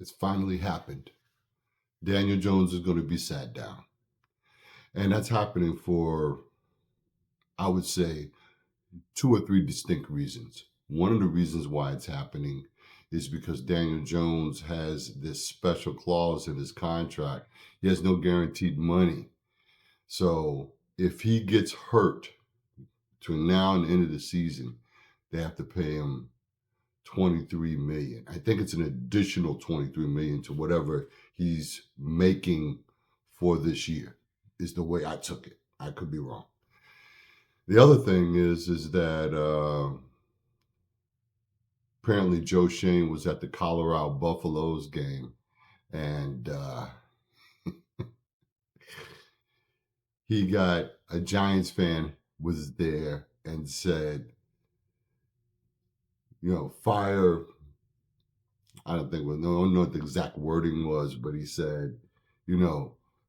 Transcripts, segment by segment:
It's finally happened. Daniel Jones is going to be sat down. And that's happening for, I would say, 2 or 3 distinct reasons. One of the reasons why it's happening is because Daniel Jones has this special clause in his contract. He has no guaranteed money. So if he gets hurt between now and the end of the season, they have to pay him $23 million. I think it's an additional $23 million to whatever he's making for this year, is the way I took it. I could be wrong. The other thing is that apparently Joe Shane was at the Colorado Buffaloes game, and he got a Giants fan was there and said, fire. I don't know what the exact wording was, but he said,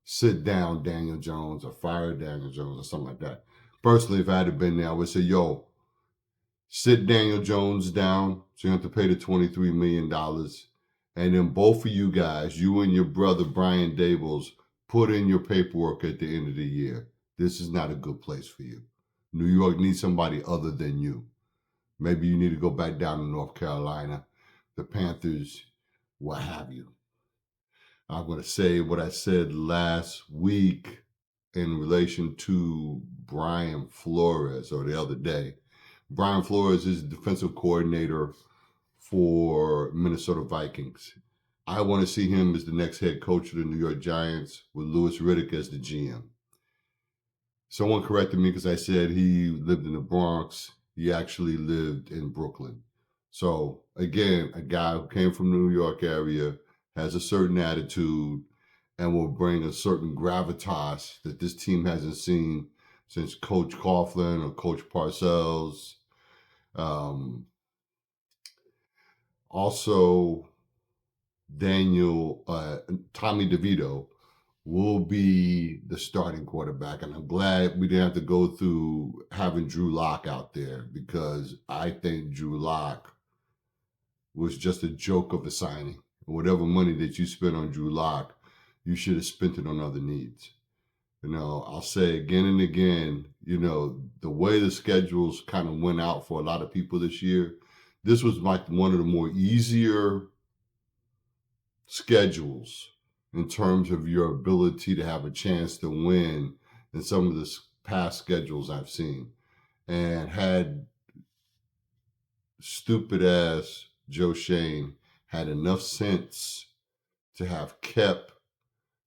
sit down, Daniel Jones, or fire Daniel Jones, or something like that. Personally, if I had been there, I would say, yo, sit Daniel Jones down, so you have to pay the $23 million. And then both of you guys, you and your brother, Brian Dabols, put in your paperwork at the end of the year. This is not a good place for you. New York needs somebody other than you. Maybe you need to go back down to North Carolina, the Panthers, what have you. I'm going to say what I said last week in relation to Brian Flores, or the other day. Brian Flores is the defensive coordinator for Minnesota Vikings. I want to see him as the next head coach of the New York Giants with Louis Riddick as the GM. Someone corrected me because I said he lived in the Bronx. He actually lived in Brooklyn. So again, a guy who came from the New York area, has a certain attitude, and will bring a certain gravitas that this team hasn't seen since Coach Coughlin or Coach Parcells. Also, Tommy DeVito will be the starting quarterback. And I'm glad we didn't have to go through having Drew Lock out there, because I think Drew Lock was just a joke of a signing. Whatever money that you spent on Drew Lock, you should have spent it on other needs. I'll say again and again, the way the schedules kind of went out for a lot of people this year, this was like one of the more easier schedules in terms of your ability to have a chance to win than some of the past schedules I've seen. And had stupid ass Joe Shane had enough sense to have kept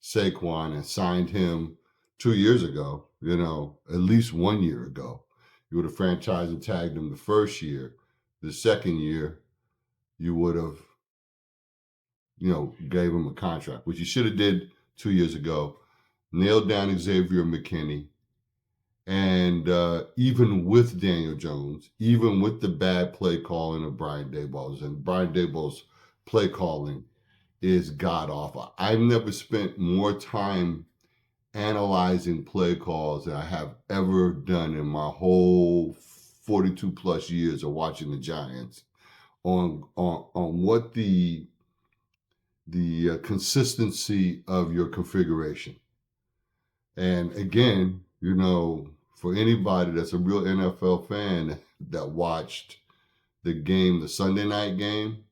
Saquon and signed him 2 years ago, at least 1 year ago, you would have franchised and tagged him the first year. The second year, you would have, gave him a contract, which you should have did 2 years ago. Nailed down Xavier McKinney. And even with Daniel Jones, even with the bad play calling of Brian Daboll, and Brian Daboll's play calling is god awful. I've never spent more time analyzing play calls than I have ever done in my whole 42 plus years of watching the Giants on what the consistency of your configuration. And again, for anybody that's a real NFL fan that watched the game, the Sunday night game,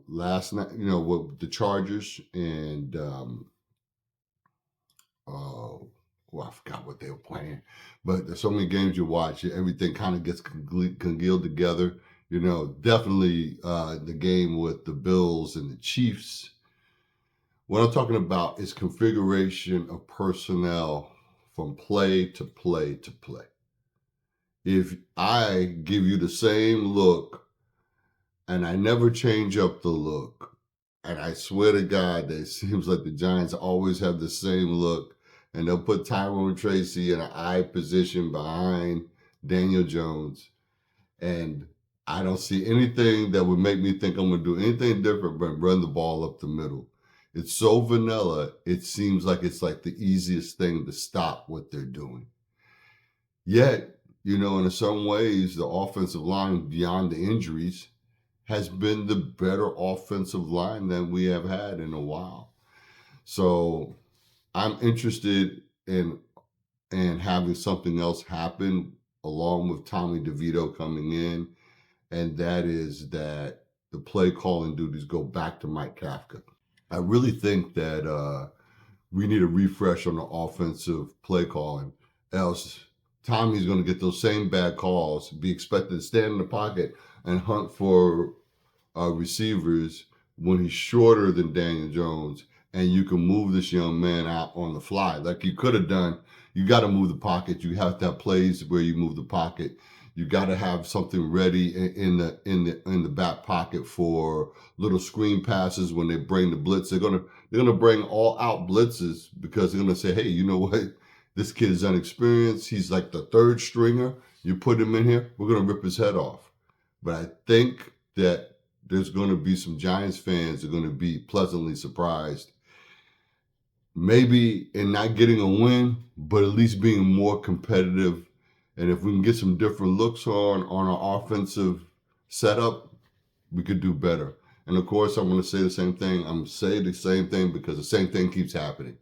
last night, with the Chargers and I forgot what they were playing, but there's so many games you watch, everything kind of gets congealed together. Definitely the game with the Bills and the Chiefs. What I'm talking about is configuration of personnel from play to play to play. If I give you the same look and I never change up the look, and I swear to God, it seems like the Giants always have the same look, and they'll put Tyrone Tracy in an eye position behind Daniel Jones, and I don't see anything that would make me think I'm going to do anything different but run the ball up the middle. It's so vanilla, it seems like it's like the easiest thing to stop what they're doing. Yet, in some ways, the offensive line, beyond the injuries, has been the better offensive line that we have had in a while. So I'm interested in having something else happen along with Tommy DeVito coming in, and that is that the play calling duties go back to Mike Kafka. I really think that we need a refresh on the offensive play calling, else Tommy's going to get those same bad calls, be expected to stand in the pocket and hunt for receivers when he's shorter than Daniel Jones, and you can move this young man out on the fly like you could have done. You got to move the pocket. You have to have plays where you move the pocket. You got to have something ready in the back pocket for little screen passes when they bring the blitz. They're gonna bring all out blitzes because they're gonna say, hey, you know what? This kid is unexperienced. He's like the third stringer. You put him in here, we're gonna rip his head off. But I think that there's going to be some Giants fans that are going to be pleasantly surprised. Maybe in not getting a win, but at least being more competitive. And if we can get some different looks on our offensive setup, we could do better. And of course, I'm going to say the same thing. I'm going to say the same thing because the same thing keeps happening.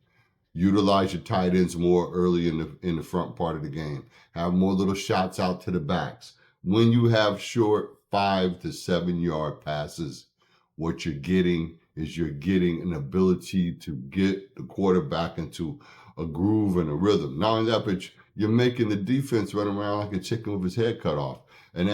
Utilize your tight ends more early in the front part of the game. Have more little shots out to the backs. When you have short 5 to 7 yard passes, what you're getting is you're getting an ability to get the quarterback into a groove and a rhythm. Not only that, but you're making the defense run around like a chicken with his head cut off. And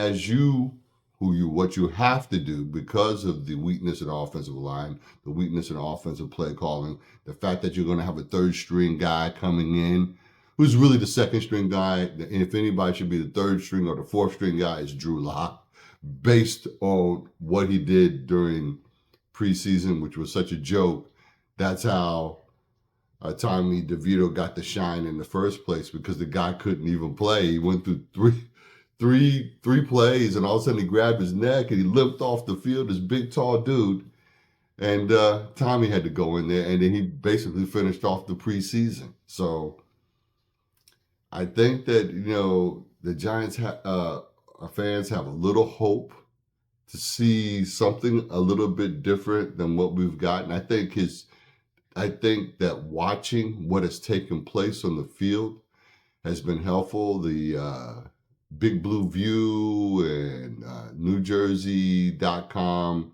what you have to do because of the weakness in the offensive line, the weakness in offensive play calling, the fact that you're going to have a third string guy coming in who's really the second string guy. And if anybody should be the third string or the fourth string guy, is Drew Lock, based on what he did during preseason, which was such a joke. That's how Tommy DeVito got the shine in the first place, because the guy couldn't even play. He went through three plays, and all of a sudden he grabbed his neck and he limped off the field, this big tall dude. And Tommy had to go in there, and then he basically finished off the preseason. So I think that, the Giants fans have a little hope to see something a little bit different than what we've gotten. I think that watching what has taken place on the field has been helpful. The Big Blue View and NewJersey.com.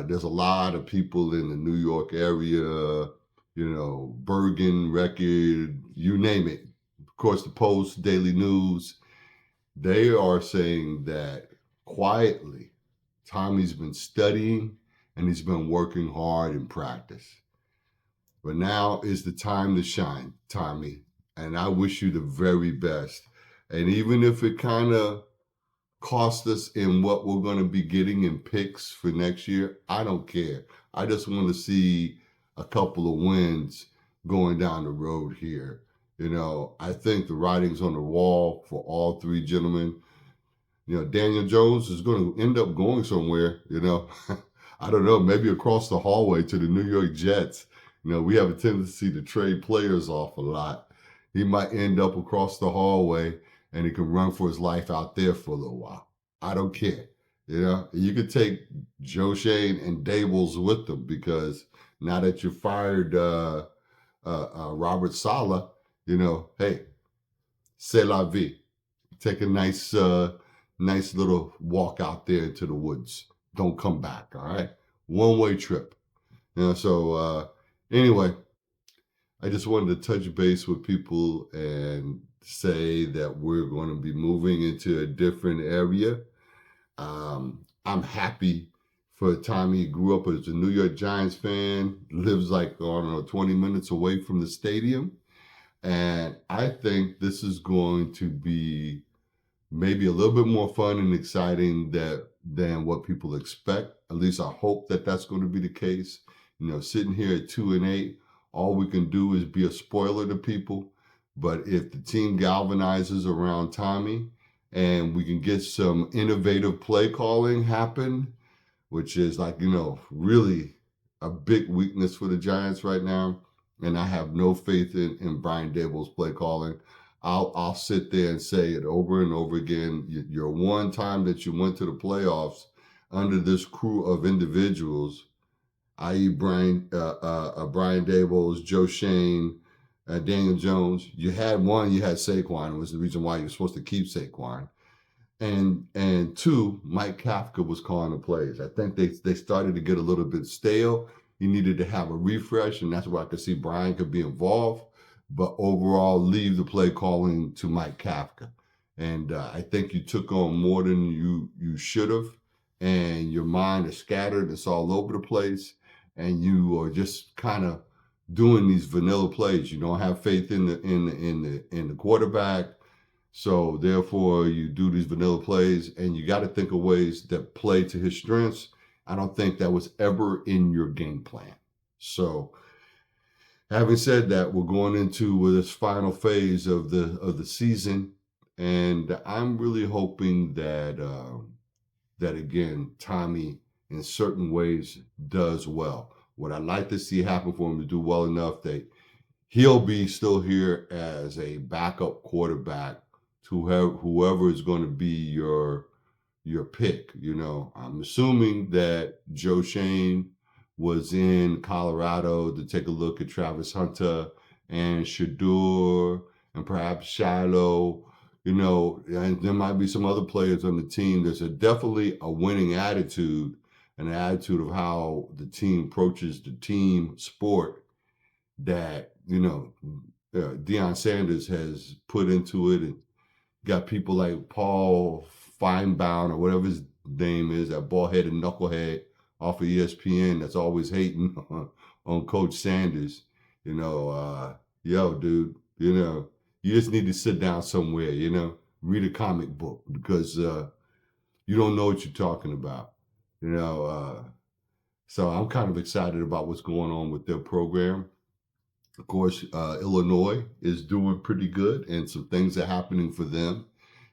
There's a lot of people in the New York area, Bergen, Record, you name it. Of course, the Post, Daily News. They are saying that quietly, Tommy's been studying and he's been working hard in practice. But now is the time to shine, Tommy. And I wish you the very best. And even if it kind of cost us in what we're going to be getting in picks for next year, I don't care. I just want to see a couple of wins going down the road here. I think the writing's on the wall for all three gentlemen. Daniel Jones is going to end up going somewhere, I don't know, maybe across the hallway to the New York Jets. We have a tendency to trade players off a lot. He might end up across the hallway and he can run for his life out there for a little while. I don't care. You could take Joe Shane and Dables with them, because now that you fired Robert Saleh, hey, c'est la vie. Take a nice little walk out there into the woods. Don't come back, all right? One-way trip. So anyway, I just wanted to touch base with people and say that we're going to be moving into a different area. I'm happy for Tommy. He grew up as a New York Giants fan, lives 20 minutes away from the stadium. And I think this is going to be maybe a little bit more fun and exciting than what people expect. At least I hope that that's going to be the case. Sitting here at 2-8, all we can do is be a spoiler to people. But if the team galvanizes around Tommy and we can get some innovative play calling happen, which is really a big weakness for the Giants right now, and I have no faith in Brian Daboll's play calling. I'll sit there and say it over and over again. Your one time that you went to the playoffs, under this crew of individuals, i.e., Brian Daboll, Joe Shane, Daniel Jones. You had Saquon. It was the reason why you were supposed to keep Saquon. And two, Mike Kafka was calling the plays. I think they started to get a little bit stale. He needed to have a refresh, and that's where I could see Brian could be involved. But overall, leave the play calling to Mike Kafka. And I think you took on more than you should have, and your mind is scattered. It's all over the place, and you are just kind of doing these vanilla plays. You don't have faith in the quarterback. So therefore, you do these vanilla plays, and you got to think of ways that play to his strengths. I don't think that was ever in your game plan. So, having said that, we're going into this final phase of the season, and I'm really hoping that again, Tommy in certain ways does well. What I'd like to see happen for him to do well enough that he'll be still here as a backup quarterback to whoever is going to be your pick. I'm assuming that Joe Shane was in Colorado to take a look at Travis Hunter and Shador and perhaps Shiloh. And there might be some other players on the team. There's definitely a winning attitude, an attitude of how the team approaches the team sport that Deion Sanders has put into it, and got people like Paul Feinbaum or whatever his name is, that bald-headed knucklehead off of ESPN that's always hating on Coach Sanders. Yo, dude, you just need to sit down somewhere, read a comic book because you don't know what you're talking about. So I'm kind of excited about what's going on with their program. Of course, Illinois is doing pretty good, and some things are happening for them.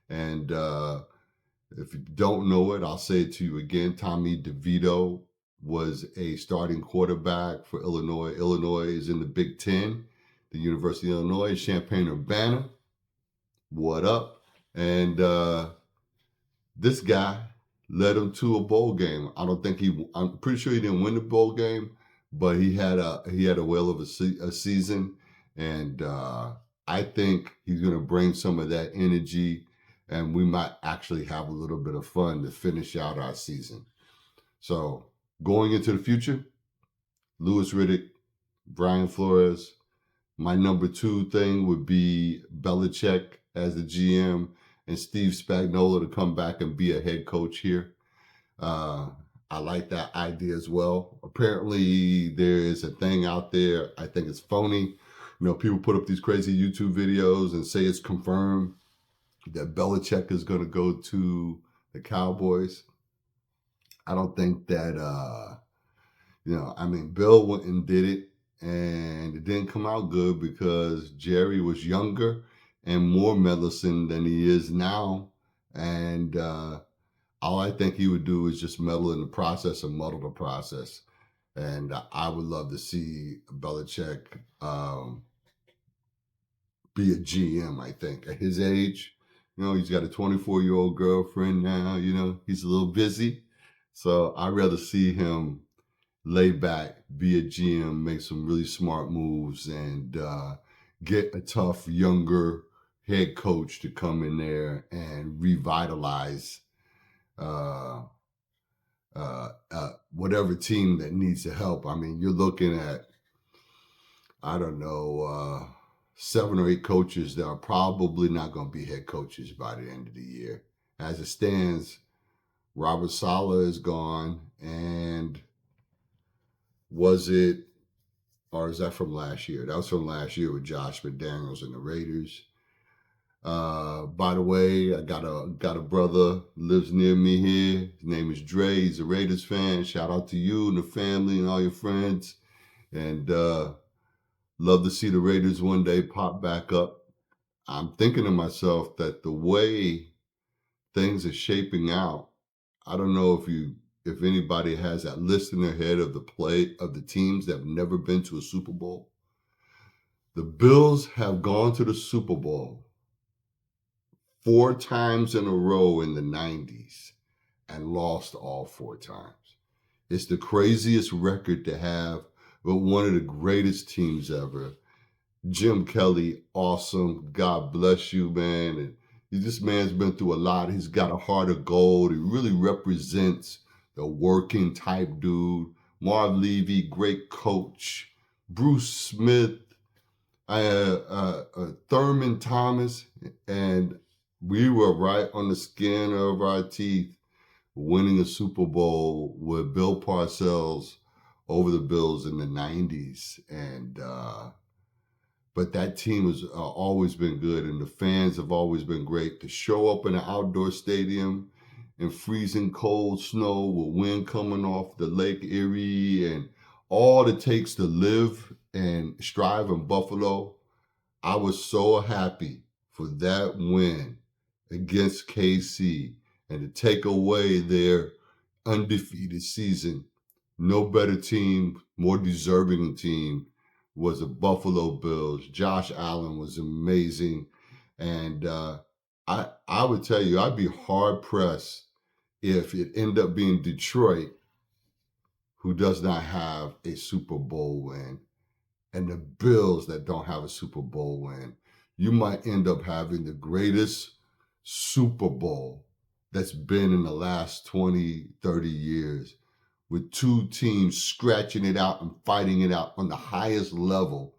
And if you don't know it, I'll say it to you again. Tommy DeVito was a starting quarterback for Illinois. Illinois is in the Big Ten. The University of Illinois, Champaign-Urbana. What up? And this guy led him to a bowl game. I'm pretty sure he didn't win the bowl game, but he had a whale of a season, and I think he's going to bring some of that energy, and we might actually have a little bit of fun to finish out our season. So going into the future, Louis Riddick, Brian Flores. My number 2 thing would be Belichick as the GM and Steve Spagnuolo to come back and be a head coach here. I like that idea as well. Apparently, there is a thing out there. I think it's phony. People put up these crazy YouTube videos and say it's confirmed that Belichick is going to go to the Cowboys. I don't think that, Bill went and did it, and it didn't come out good because Jerry was younger and more meddlesome than he is now. And all I think he would do is just meddle in the process and muddle the process. And I would love to see Belichick be a GM, I think. At his age, he's got a 24-year-old girlfriend now, he's a little busy. So I'd rather see him lay back, be a GM, make some really smart moves, and get a tough, younger head coach to come in there and revitalize whatever team that needs the help. I mean, you're looking at, I don't know, 7 or 8 coaches that are probably not going to be head coaches by the end of the year. As it stands, Robert Saleh is gone, and was it, or is that from last year? That was from last year with Josh McDaniels and the Raiders. By the way, I got a brother lives near me here. His name is Dre. He's a Raiders fan. Shout out to you and the family and all your friends. And love to see the Raiders one day pop back up. I'm thinking to myself that the way things are shaping out, I don't know if anybody has that list in their head of the teams that have never been to a Super Bowl. The Bills have gone to the Super Bowl 4 times in a row in the 90s, and lost all 4 times. It's the craziest record to have, but one of the greatest teams ever. Jim Kelly, awesome. God bless you, man. And this man's been through a lot. He's got a heart of gold. He really represents the working type dude. Marv Levy, great coach. Bruce Smith, Thurman Thomas, and we were right on the skin of our teeth winning a Super Bowl with Bill Parcells over the Bills in the 90s. And but that team has always been good, and the fans have always been great. To show up in an outdoor stadium in freezing cold snow with wind coming off the Lake Erie and all it takes to live and strive in Buffalo, I was so happy for that win against KC and to take away their undefeated season. No better team, more deserving team was the Buffalo Bills. Josh Allen was amazing. And I would tell you, I'd be hard pressed if it ended up being Detroit who does not have a Super Bowl win and the Bills that don't have a Super Bowl win. You might end up having the greatest Super Bowl that's been in the last 20, 30 years with two teams scratching it out and fighting it out on the highest level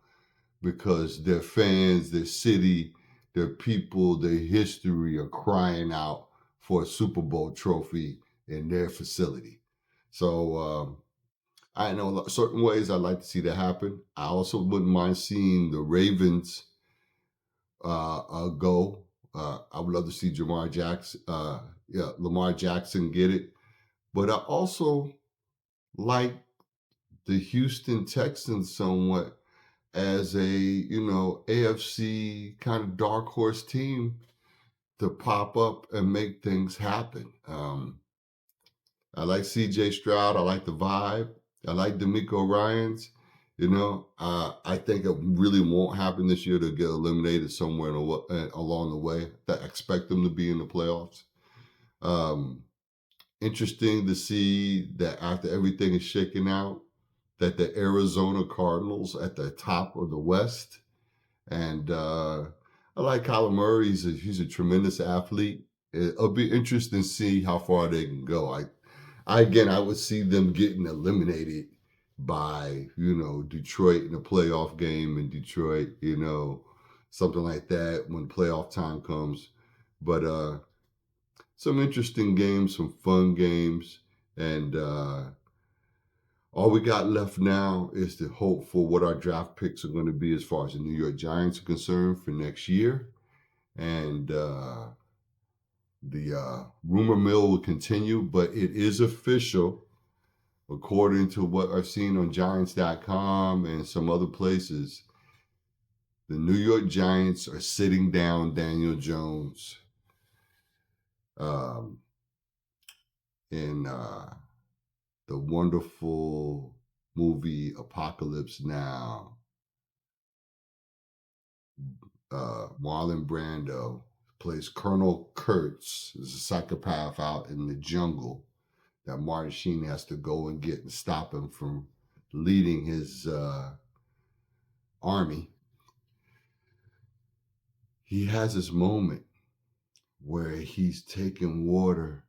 because their fans, their city, their people, their history are crying out for a Super Bowl trophy in their facility. So I know certain ways I'd like to see that happen. I also wouldn't mind seeing the Ravens go. I would love to see Lamar Jackson get it. But I also like the Houston Texans somewhat as a, AFC kind of dark horse team to pop up and make things happen. I like CJ Stroud. I like the vibe. I like D'Amico Ryans. I think it really won't happen this year to get eliminated somewhere along the way. I expect them to be in the playoffs. Interesting to see that after everything is shaken out, that the Arizona Cardinals at the top of the West. And I like Kyler Murray. He's a tremendous athlete. It'll be interesting to see how far they can go. I would see them getting eliminated by, Detroit in a playoff game in Detroit, something like that when playoff time comes. But some interesting games, some fun games. And all we got left now is to hope for what our draft picks are going to be as far as the New York Giants are concerned for next year. And the rumor mill will continue, but it is official, according to what I've seen on Giants.com and some other places. The New York Giants are sitting down Daniel Jones in the wonderful movie Apocalypse Now. Marlon Brando plays Colonel Kurtz, is a psychopath out in the jungle that Martin Sheen has to go and get and stop him from leading his army. He has this moment where he's taking water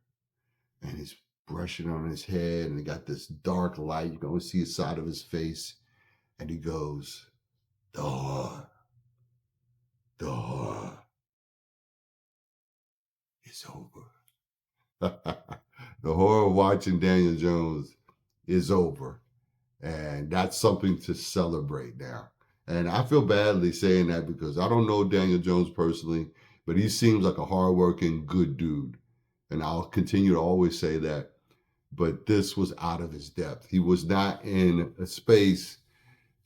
and he's brushing on his head and he got this dark light. You can only see the side of his face. And he goes, the horror is over. The horror of watching Daniel Jones is over. And that's something to celebrate now. And I feel badly saying that because I don't know Daniel Jones personally, but he seems like a hardworking, good dude. And I'll continue to always say that. But this was out of his depth. He was not in a space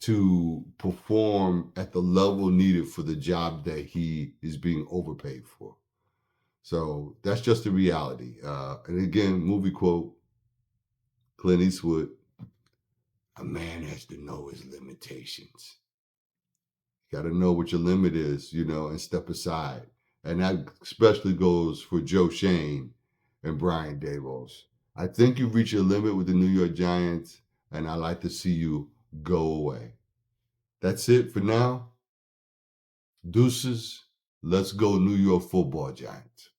to perform at the level needed for the job that he is being overpaid for. So that's just the reality. And again, movie quote, Clint Eastwood, a man has to know his limitations. You got to know what your limit is, and step aside. And that especially goes for Joe Shane and Brian Daboll's. I think you've reached your limit with the New York Giants, and I'd like to see you go away. That's it for now. Deuces. Let's go New York Football Giants.